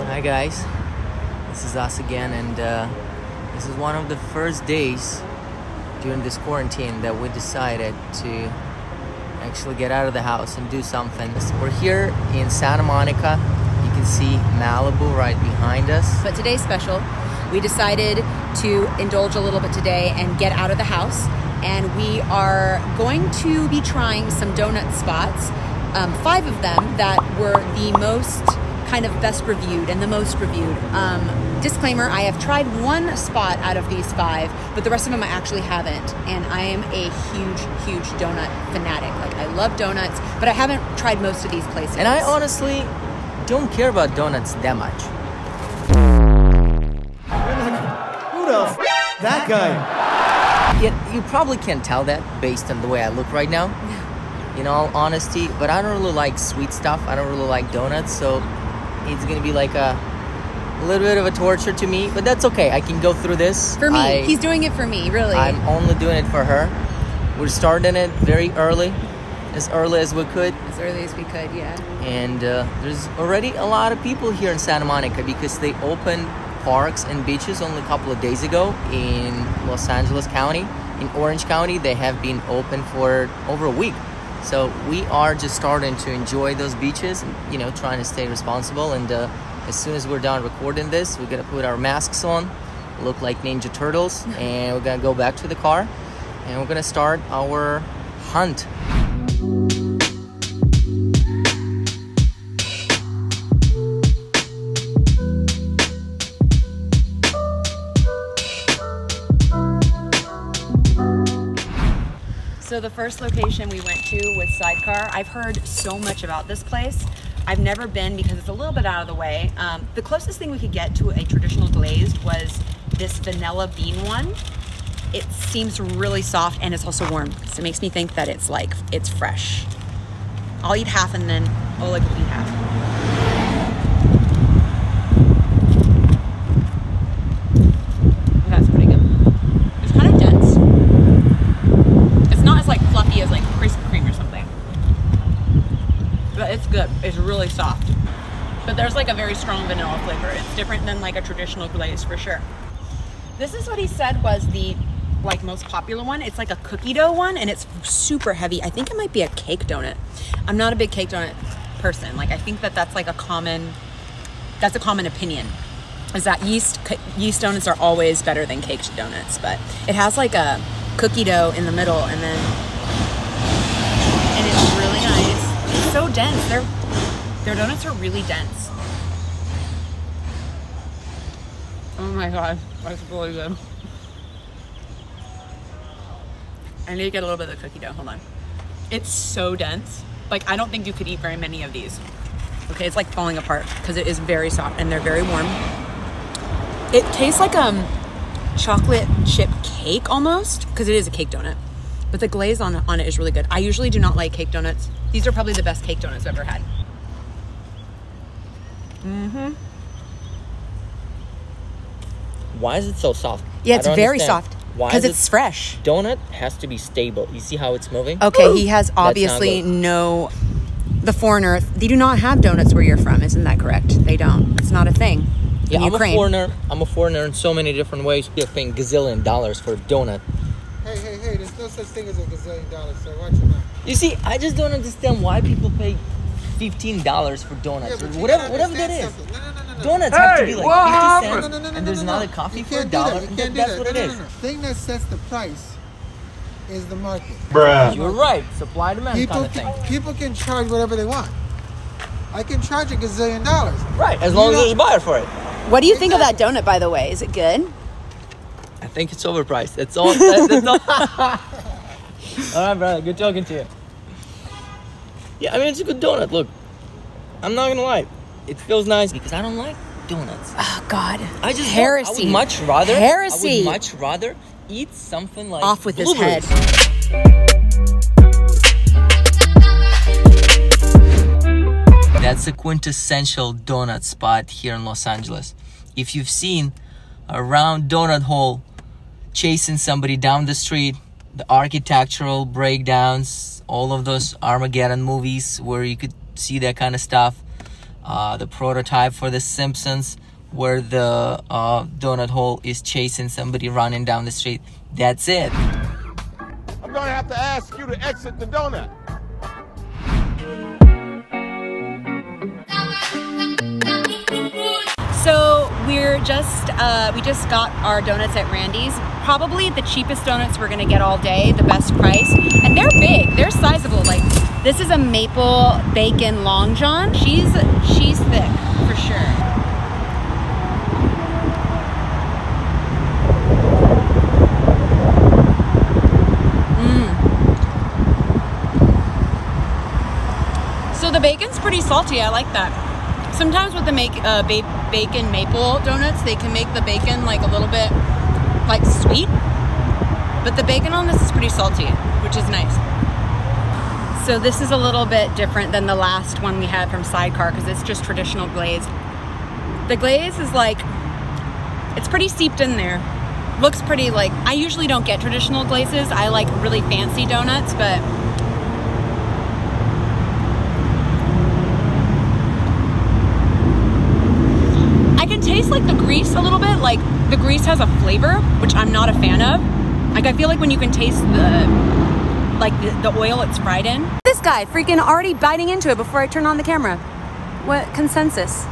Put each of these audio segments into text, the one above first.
Hi guys, this is us again, and this is one of the first days during this quarantine that we decided to actually get out of the house and do something. We're here in Santa Monica. You can see Malibu right behind us. But today's special. We decided to indulge a little bit today and get out of the house, and we are going to be trying some donut spots, 5 of them that were the most kind of best reviewed and the most reviewed. Disclaimer, I have tried 1 spot out of these 5, but the rest of them I actually haven't. And I am a huge donut fanatic. Like, I love donuts, but I haven't tried most of these places. And I honestly don't care about donuts that much. Who the f*** that guy? Yet you probably can't tell that based on the way I look right now, in all honesty, but I don't really like sweet stuff. I don't really like donuts, so it's gonna be like a little bit of a torture to me, but that's okay. I can go through this. For me, he's doing it for me, really. I'm only doing it for her. We're starting it very early as we could. As early as we could, yeah. And there's already a lot of people here in Santa Monica because they opened parks and beaches only a couple of days ago in Los Angeles County. In Orange County, they have been open for over a week. So we are just starting to enjoy those beaches, you know, trying to stay responsible. And as soon as we're done recording this, we're going to put our masks on, look like Ninja Turtles, and we're going to go back to the car, and we're going to start our hunt. So the first location we went to was Sidecar. I've heard so much about this place. I've never been because it's a little bit out of the way. The closest thing we could get to a traditional glazed was this vanilla bean one. It seems really soft and it's also warm. So it makes me think that it's like, it's fresh. I'll eat half and then Oleg will eat half. That's pretty good. It's kind of dense. It's not as like fluffy as like Krispy Kreme or something. But it's good. It's really soft. But there's like a very strong vanilla flavor. It's different than like a traditional glaze for sure. This is what he said was the like most popular one. It's like a cookie dough one and it's super heavy. I think it might be a cake donut. I'm not a big cake donut person. Like I think that that's like a common opinion. Is that yeast donuts are always better than cake donuts, but it has like a cookie dough in the middle and it's really nice. It's so dense. Their donuts are really dense. Oh my god, that's really good. I need to get a little bit of the cookie dough, hold on. It's so dense. Like I don't think you could eat very many of these. Okay, it's like falling apart because it is very soft and they're very warm. It tastes like chocolate chip cake almost, because it is a cake donut. But the glaze on it is really good. I usually do not like cake donuts. These are probably the best cake donuts I've ever had. Mm-hmm. Why is it so soft? Yeah, it's very soft. Because it's fresh. Donut has to be stable. You see how it's moving? Okay, he has obviously no... The foreigner, they do not have donuts where you're from. Isn't that correct? They don't. It's not a thing. Yeah, I'm a foreigner in so many different ways. You're paying gazillion dollars for a donut. Hey, there's no such thing as a gazillion dollars, so watch your mouth. You see, I just don't understand why people pay $15 for donuts, or whatever that is. No. Donuts have to be like 50 cents, and there's another coffee for $1. That's what it is. The thing that sets the price is the market. Bruh. You're right. Supply demand kind of thing. People can charge whatever they want. I can charge a gazillion dollars. Right, as long as there's a buyer for it. What do you think of that donut, by the way? Is it good? I think it's overpriced. That's all. That's all. All right, brother. Good talking to you. Yeah, I mean, it's a good donut. Look, I'm not gonna lie. It feels nice because I don't like donuts. Oh, God. I just Heresy. I would much rather. Heresy. I would much rather eat something like Off with his head. That's a quintessential donut spot here in Los Angeles. If you've seen a round donut hole chasing somebody down the street, the architectural breakdowns, all of those Armageddon movies where you could see that kind of stuff, the prototype for The Simpsons where the donut hole is chasing somebody running down the street, that's it. I'm gonna have to ask you to exit the donut. So we just got our donuts at Randy's. Probably the cheapest donuts we're gonna get all day, the best price. And they're big, they're sizable. Like, this is a maple bacon long john. She's thick, for sure. So the bacon's pretty salty, I like that. Sometimes with the bacon maple donuts, they can make the bacon like a little bit like sweet, but the bacon on this is pretty salty, which is nice. So this is a little bit different than the last one we had from Sidecar because it's just traditional glazed. The glaze is like, it's pretty seeped in there. Looks pretty like, I usually don't get traditional glazes. I like really fancy donuts, but taste like the grease a little bit. Like, the grease has a flavor, which I'm not a fan of. Like, I feel like when you can taste the oil it's fried in. This guy freaking already biting into it before I turn on the camera. What consensus?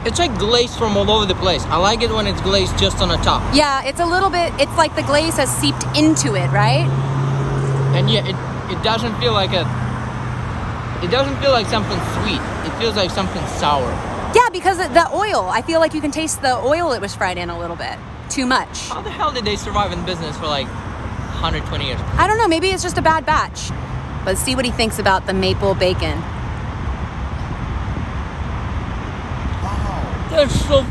It's like glaze from all over the place. I like it when it's glazed just on the top. Yeah, it's a little bit, it's like the glaze has seeped into it, right? And yeah, it doesn't feel like something sweet. It feels like something sour. Yeah, because the oil, I feel like you can taste the oil it was fried in a little bit. Too much. How the hell did they survive in business for like 120 years? I don't know, maybe it's just a bad batch. But see what he thinks about the maple bacon. That's so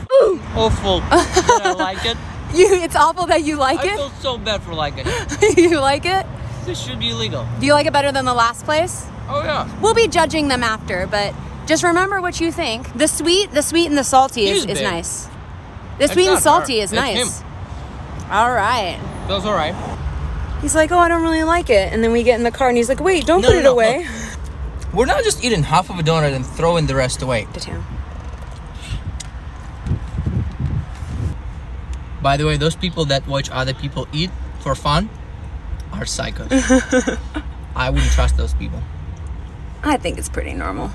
awful that I like it. It's awful that you like it? I feel so bad for liking it. You like it? This should be illegal. Do you like it better than the last place? Oh yeah. We'll be judging them after, but just remember what you think. The sweet and the salty is nice. The sweet and salty is nice. All right. Feels all right. He's like, oh, I don't really like it. And then we get in the car and he's like, wait, don't put it away. Look, we're not just eating half of a donut and throwing the rest away. By the way, those people that watch other people eat for fun are psychos. I wouldn't trust those people. I think it's pretty normal.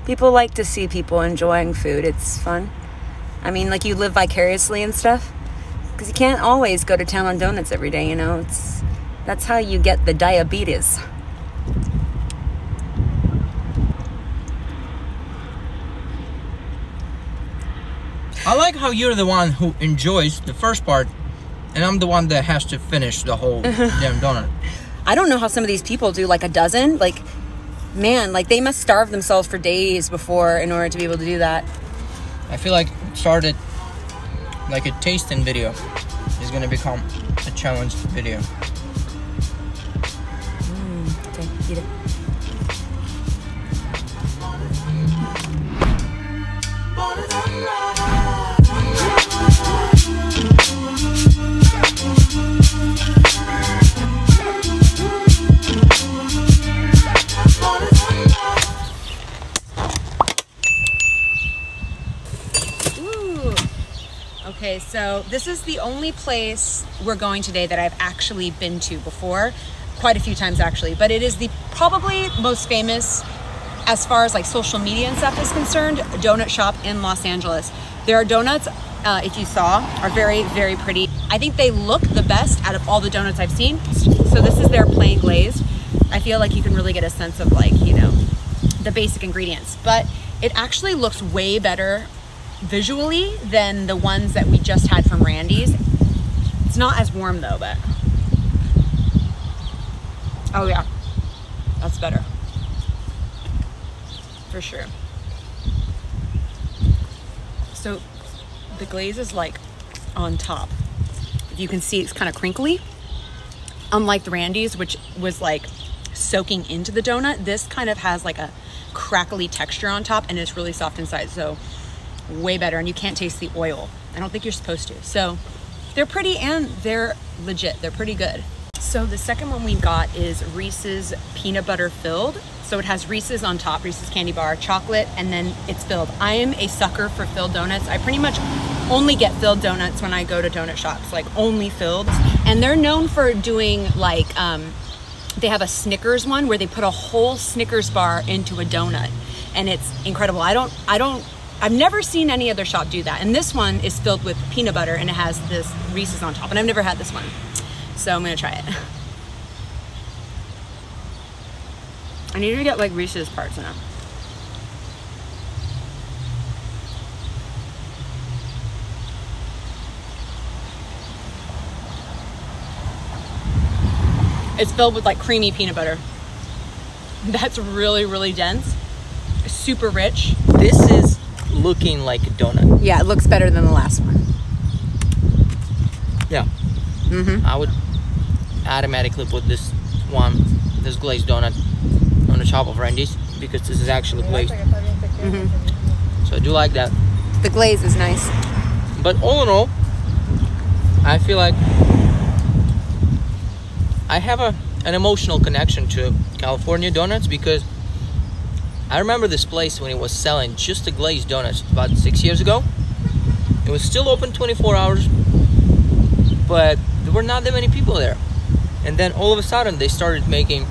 People like to see people enjoying food. It's fun. I mean, like, you live vicariously and stuff. Because you can't always go to town on donuts every day, you know? That's how you get the diabetes. I like how you're the one who enjoys the first part, and I'm the one that has to finish the whole damn donut. I don't know how some of these people do like a dozen. Like, man, like they must starve themselves for days before in order to be able to do that. I feel like it started like a tasting video is gonna become a challenge video. Okay, eat it. Okay, so this is the only place we're going today that I've actually been to before, quite a few times actually, but it is the probably most famous as far as like social media and stuff is concerned, donut shop in Los Angeles. Their donuts, if you saw, are very, very pretty. I think they look the best out of all the donuts I've seen. So this is their plain glazed. I feel like you can really get a sense of like, you know, the basic ingredients, but it actually looks way better visually than the ones that we just had from Randy's. It's not as warm though, but oh yeah, that's better. for sure. So the glaze is like on top. If you can see, it's kind of crinkly. Unlike the Randy's, which was like soaking into the donut, this kind of has like a crackly texture on top and it's really soft inside. So way better. And you can't taste the oil. I don't think you're supposed to. So they're pretty and they're legit. They're pretty good. So the second one we got is Reese's peanut butter filled. So it has Reese's on top, Reese's candy bar, chocolate, and then it's filled. I am a sucker for filled donuts. I pretty much only get filled donuts when I go to donut shops, like only filled. And they're known for doing like, they have a Snickers one where they put a whole Snickers bar into a donut and it's incredible. I've never seen any other shop do that. And this one is filled with peanut butter and it has this Reese's on top and I've never had this one. So I'm gonna try it. I need to get like Reese's parts in it. It's filled with like creamy peanut butter. That's really, really dense. Super rich. This is looking like a donut. Yeah, it looks better than the last one. Yeah. Mm-hmm. I would automatically put this glazed donut on the top of Randy's because this is actually glazed. Mm-hmm. So I do like that. The glaze is nice. But all in all, I feel like I have an emotional connection to California donuts because I remember this place when it was selling just the glazed donuts about 6 years ago. It was still open 24 hours, but there were not that many people there. And then all of a sudden they started making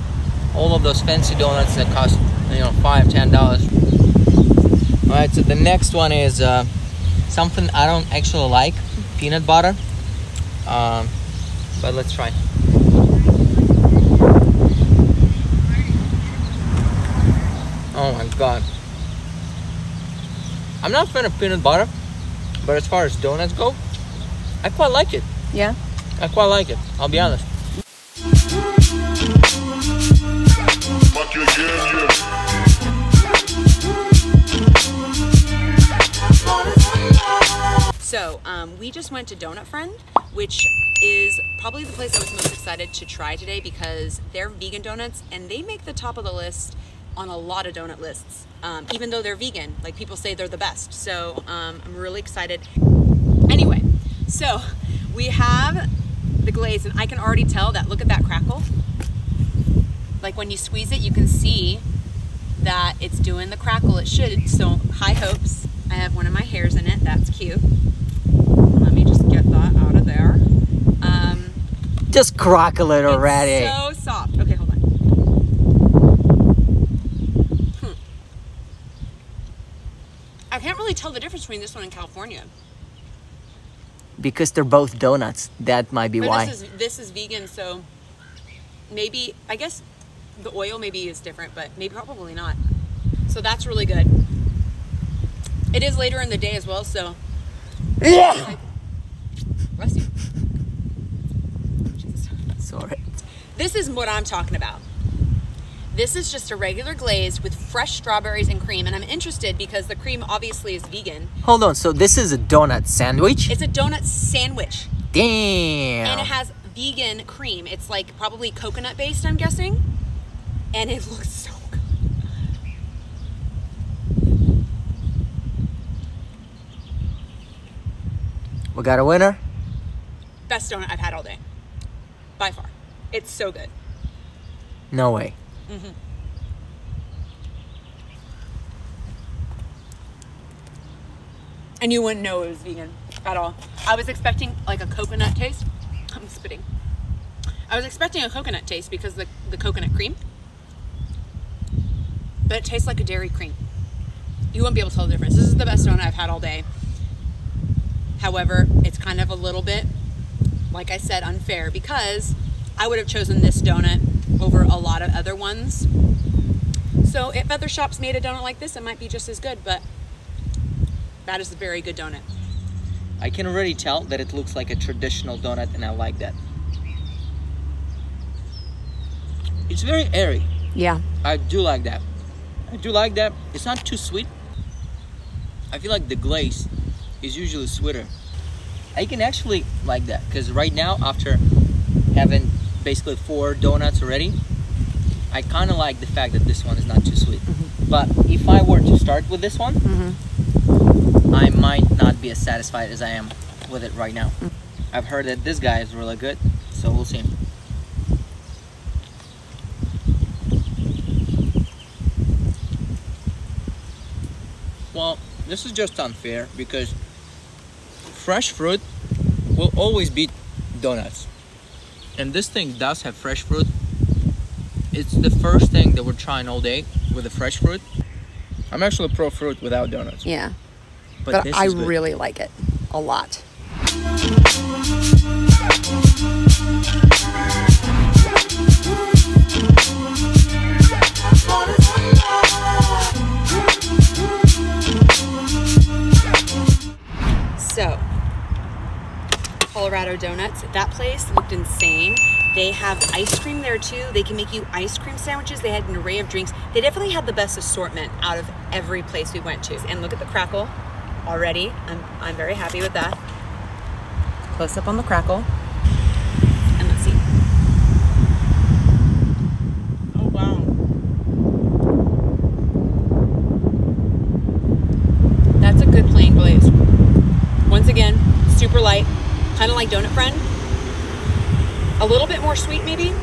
all of those fancy donuts that cost, $5, $10. All right, so the next one is something I don't actually like, peanut butter. But let's try. Oh my god. I'm not a fan of peanut butter, but as far as donuts go, I quite like it. Yeah? I quite like it, I'll be honest. So, we just went to Donut Friend, which is probably the place I was most excited to try today because they're vegan donuts and they make the top of the list on a lot of donut lists, even though they're vegan. Like, people say they're the best. So I'm really excited. Anyway, so we have the glaze and I can already tell that, look at that crackle. Like when you squeeze it, you can see that it's doing the crackle it should. So high hopes. I have one of my hairs in it. That's cute. Let me just get that out of there. Just crackle it already. It's so soft. Okay, hold on. I can't really tell the difference between this one and California. Because they're both donuts. That might be But why. This is vegan, so maybe, I guess the oil maybe is different, but maybe probably not. So that's really good. It is later in the day as well, so. Yeah. Bless you. Sorry. This is what I'm talking about. This is just a regular glaze with fresh strawberries and cream, and I'm interested because the cream obviously is vegan. Hold on, so this is a donut sandwich? It's a donut sandwich. Damn. And it has vegan cream. It's like probably coconut based, I'm guessing. And it looks so good. We got a winner? Best donut I've had all day. By far. It's so good. No way. Mm-hmm. And you wouldn't know it was vegan at all. I was expecting like a coconut taste. I'm spitting. I was expecting a coconut taste because the coconut cream. But it tastes like a dairy cream. You won't be able to tell the difference. This is the best donut I've had all day. However, it's kind of a little bit, like I said, unfair because I would have chosen this donut over a lot of other ones. So if other shops made a donut like this, it might be just as good, but that is a very good donut. I can already tell that it looks like a traditional donut and I like that. It's very airy. Yeah. I do like that. I do like that. It's not too sweet. I feel like the glaze is usually sweeter. I can actually like that because right now, after having basically 4 donuts already, I kind of like the fact that this one is not too sweet. But if I were to start with this one, I might not be as satisfied as I am with it right now. I've heard that this guy is really good, so we'll see. Well, this is just unfair because fresh fruit will always beat donuts. And this thing does have fresh fruit. It's the first thing that we're trying all day with the fresh fruit. I'm actually pro fruit without donuts. Yeah. But I really like it a lot. So, Colorado Donuts, that place looked insane. They have ice cream there too. They can make you ice cream sandwiches. They had an array of drinks. They definitely had the best assortment out of every place we went to. And look at the crackle already. I'm very happy with that. Close up on the crackle. And let's see. Oh wow. That's a good plain glaze. Once again, super light, kind of like Donut Friend. A little bit more sweet maybe.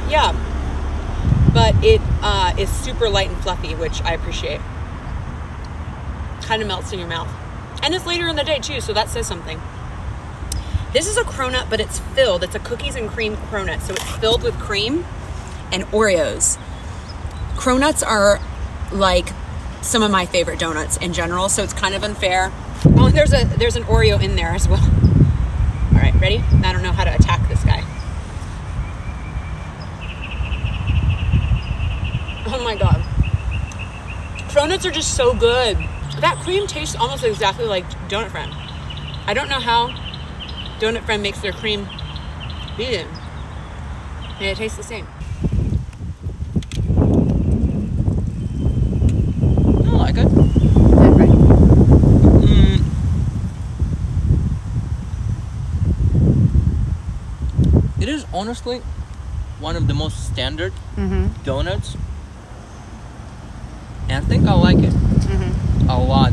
Yeah, but it is super light and fluffy, which I appreciate. Kind of melts in your mouth. And it's later in the day too, so that says something. This is a cronut, but it's filled. It's a cookies and cream cronut, so it's filled with cream and Oreos. Cronuts are like some of my favorite donuts in general, so it's kind of unfair. Oh, and there's an Oreo in there as well. All right, ready? I don't know how to attack this guy. Oh my God. Cronuts are just so good. That cream tastes almost exactly like Donut Friend. I don't know how Donut Friend makes their cream vegan. And it tastes the same. I like it. It is honestly one of the most standard donuts. And I think I like it a lot.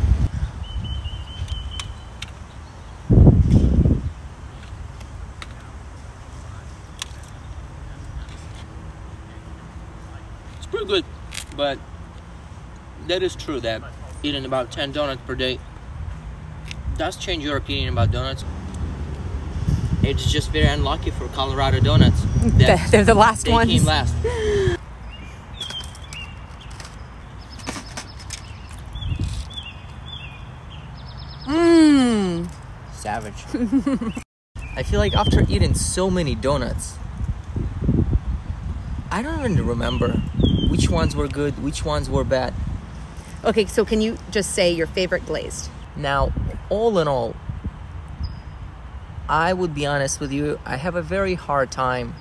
It's pretty good, but that is true that eating about 10 donuts per day does change your opinion about donuts. It's just very unlucky for Colorado Donuts. They're the last ones. They came last. Savage. I feel like after eating so many donuts, I don't even remember which ones were good, which ones were bad. Okay, so can you just say your favorite glazed? Now, all in all, I would be honest with you, I have a very hard time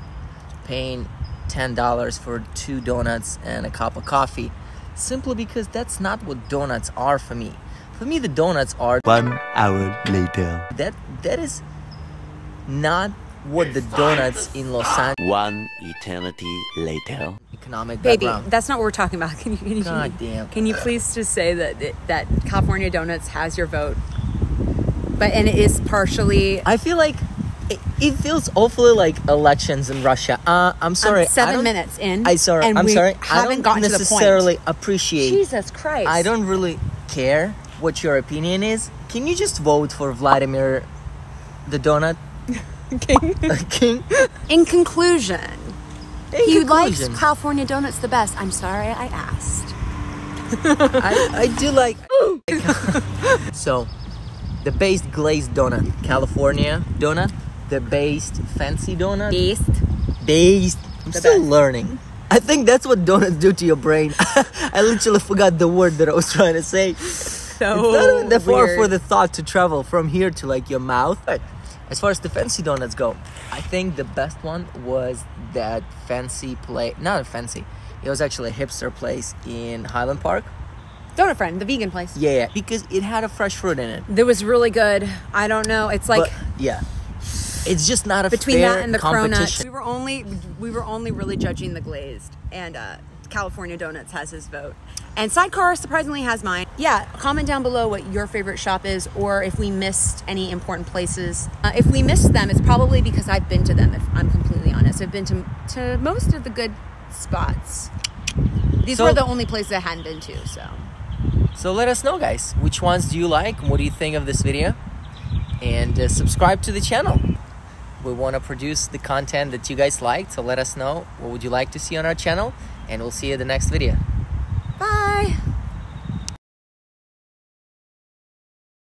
paying $10 for 2 donuts and a cup of coffee, simply because that's not what donuts are for me. For me, the donuts are 1 hour later. That is not what the donuts in Los Angeles. 1 eternity later. Economic Baby, background. that's not what we're talking about. God damn. Can you please just say that California Donuts has your vote? And it is partially. I feel like it feels awfully like elections in Russia. I'm sorry. 7 minutes in. I'm sorry. I haven't gotten to the point. Necessarily appreciate. Jesus Christ. I don't really care what your opinion is. Can you just vote for Vladimir, the donut king? In conclusion, he likes California Donuts the best. I'm sorry I asked. I do like. So, the based glazed donut, California donut, the based fancy donut, based. I'm still learning. I think that's what donuts do to your brain. I literally forgot the word that I was trying to say. So it's not even that far weird for the thought to travel from here to like your mouth. But as far as the fancy donuts go, I think the best one was that fancy play. Not fancy. It was actually a hipster place in Highland Park. Donut Friend, the vegan place. Yeah, because it had a fresh fruit in it. That was really good. I don't know. It's like, But, yeah, it's just not a between fair that and the competition. cronuts, we were only really judging the glazed, and California Donuts has his vote, and Sidecar surprisingly has mine. Yeah, comment down below what your favorite shop is, or if we missed any important places. If we missed them, it's probably because I've been to them. If I'm completely honest, I've been to most of the good spots. These were the only places I hadn't been to. So let us know, guys, which ones do you like? What do you think of this video? And subscribe to the channel. We want to produce the content that you guys like, so let us know what would you like to see on our channel, and we'll see you in the next video. Bye.